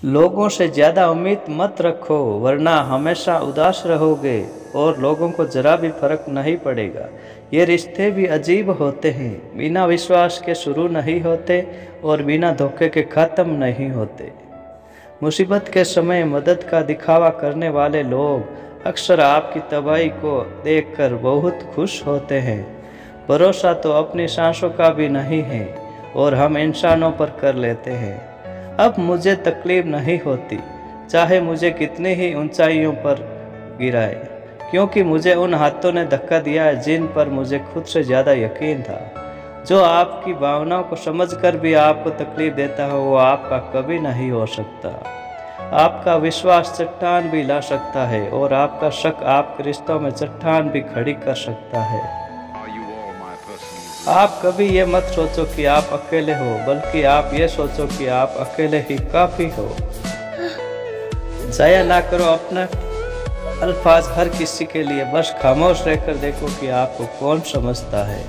लोगों से ज़्यादा उम्मीद मत रखो, वरना हमेशा उदास रहोगे और लोगों को ज़रा भी फर्क नहीं पड़ेगा। ये रिश्ते भी अजीब होते हैं, बिना विश्वास के शुरू नहीं होते और बिना धोखे के ख़त्म नहीं होते। मुसीबत के समय मदद का दिखावा करने वाले लोग अक्सर आपकी तबाही को देखकर बहुत खुश होते हैं। भरोसा तो अपनी सांसों का भी नहीं है और हम इंसानों पर कर लेते हैं। अब मुझे तकलीफ नहीं होती, चाहे मुझे कितनी ही ऊंचाइयों पर गिराए, क्योंकि मुझे उन हाथों ने धक्का दिया है जिन पर मुझे खुद से ज़्यादा यकीन था। जो आपकी भावनाओं को समझकर भी आपको तकलीफ देता हो, वो आपका कभी नहीं हो सकता। आपका विश्वास चट्टान भी ला सकता है और आपका शक आपके रिश्तों में चट्टान भी खड़ी कर सकता है। आप कभी ये मत सोचो कि आप अकेले हो, बल्कि आप ये सोचो कि आप अकेले ही काफ़ी हो। जाया ना करो अपना अल्फाज हर किसी के लिए, बस खामोश रहकर देखो कि आपको कौन समझता है।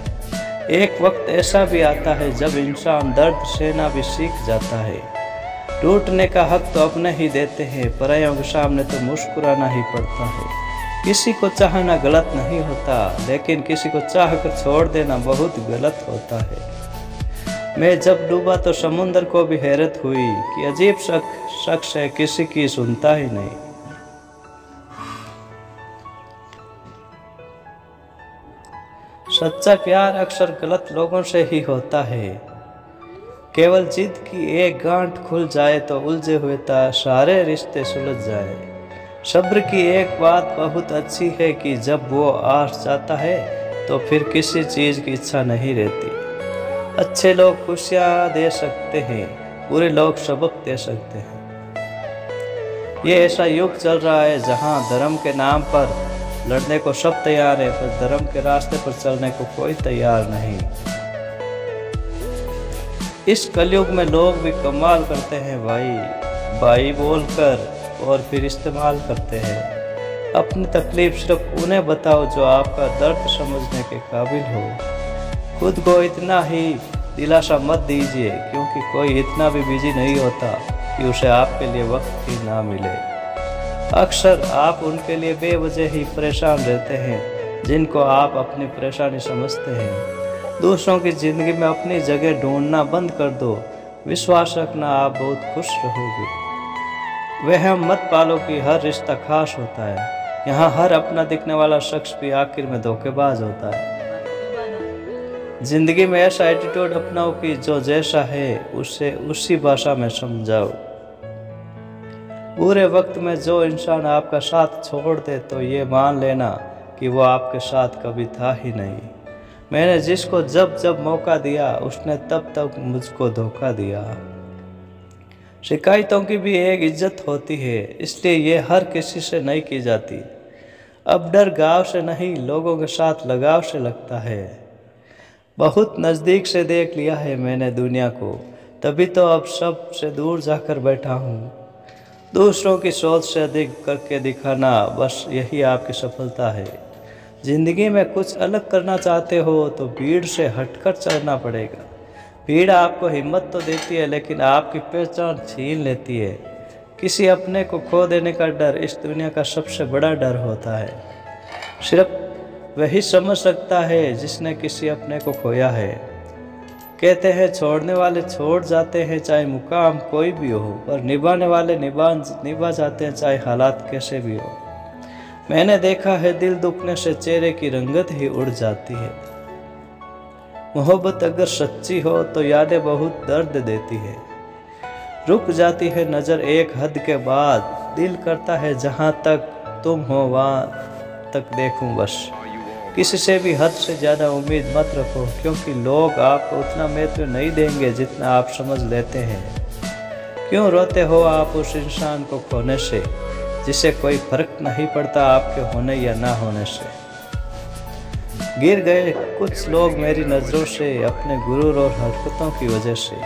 एक वक्त ऐसा भी आता है जब इंसान दर्द सहना भी सीख जाता है। टूटने का हक तो अपने ही देते हैं, परायों के सामने तो मुस्कुराना ही पड़ता है। किसी को चाहना गलत नहीं होता, लेकिन किसी को चाह कर छोड़ देना बहुत गलत होता है। मैं जब डूबा तो समुंदर को भी हैरत हुई कि अजीब शख्स है, किसी की सुनता ही नहीं। सच्चा प्यार अक्सर गलत लोगों से ही होता है। केवल जिद की एक गांठ खुल जाए तो उलझे हुए सारे रिश्ते सुलझ जाए। सब्र की एक बात बहुत अच्छी है कि जब वो आ जाता है तो फिर किसी चीज़ की इच्छा नहीं रहती। अच्छे लोग खुशियाँ दे सकते हैं, बुरे लोग सबक दे सकते हैं। ये ऐसा युग चल रहा है जहाँ धर्म के नाम पर लड़ने को सब तैयार है, पर धर्म के रास्ते पर चलने को कोई तैयार नहीं। इस कलयुग में लोग भी कमाल करते हैं भाई, भाई बोलकर और फिर इस्तेमाल करते हैं। अपनी तकलीफ सिर्फ उन्हें बताओ जो आपका दर्द समझने के काबिल हो। खुद को इतना ही दिलासा मत दीजिए, क्योंकि कोई इतना भी बिजी नहीं होता कि उसे आपके लिए वक्त ही ना मिले। अक्सर आप उनके लिए बेवजह ही परेशान रहते हैं जिनको आप अपनी परेशानी समझते हैं। दूसरों की ज़िंदगी में अपनी जगह ढूंढना बंद कर दो। विश्वास रखना, आप बहुत खुश रहोगे। वहम मत पालो कि हर रिश्ता खास होता है। यहाँ हर अपना दिखने वाला शख्स भी आखिर में धोखेबाज होता है। जिंदगी में ऐसा एटीट्यूड अपनाओ कि जो जैसा है उसे उसी भाषा में समझाओ। बुरे वक्त में जो इंसान आपका साथ छोड़ दे तो ये मान लेना कि वो आपके साथ कभी था ही नहीं। मैंने जिसको जब जब मौका दिया उसने तब तक मुझको धोखा दिया। शिकायतों की भी एक इज्जत होती है, इसलिए ये हर किसी से नहीं की जाती। अब डर गांव से नहीं, लोगों के साथ लगाव से लगता है। बहुत नज़दीक से देख लिया है मैंने दुनिया को, तभी तो अब सब से दूर जाकर बैठा हूँ। दूसरों की सोच से अधिक करके दिखाना, बस यही आपकी सफलता है। ज़िंदगी में कुछ अलग करना चाहते हो तो भीड़ से हटकर चलना पड़ेगा। भीड़ आपको हिम्मत तो देती है, लेकिन आपकी पहचान छीन लेती है। किसी अपने को खो देने का डर इस दुनिया का सबसे बड़ा डर होता है। सिर्फ वही समझ सकता है जिसने किसी अपने को खोया है। कहते हैं छोड़ने वाले छोड़ जाते हैं, चाहे मुकाम कोई भी हो, पर निभाने वाले निभा जाते हैं, चाहे हालात कैसे भी हो। मैंने देखा है दिल दुखने से चेहरे की रंगत ही उड़ जाती है। मोहब्बत अगर सच्ची हो तो यादें बहुत दर्द देती है। रुक जाती है नज़र एक हद के बाद, दिल करता है जहाँ तक तुम हो वहाँ तक देखूं बस। किसी से भी हद से ज़्यादा उम्मीद मत रखो, क्योंकि लोग आपको उतना महत्व नहीं देंगे जितना आप समझ लेते हैं। क्यों रोते हो आप उस इंसान को खोने से, जिसे कोई फर्क नहीं पड़ता आपके होने या ना होने से। गिर गए कुछ लोग मेरी नज़रों से, अपने गुरूर और हरकतों की वजह से।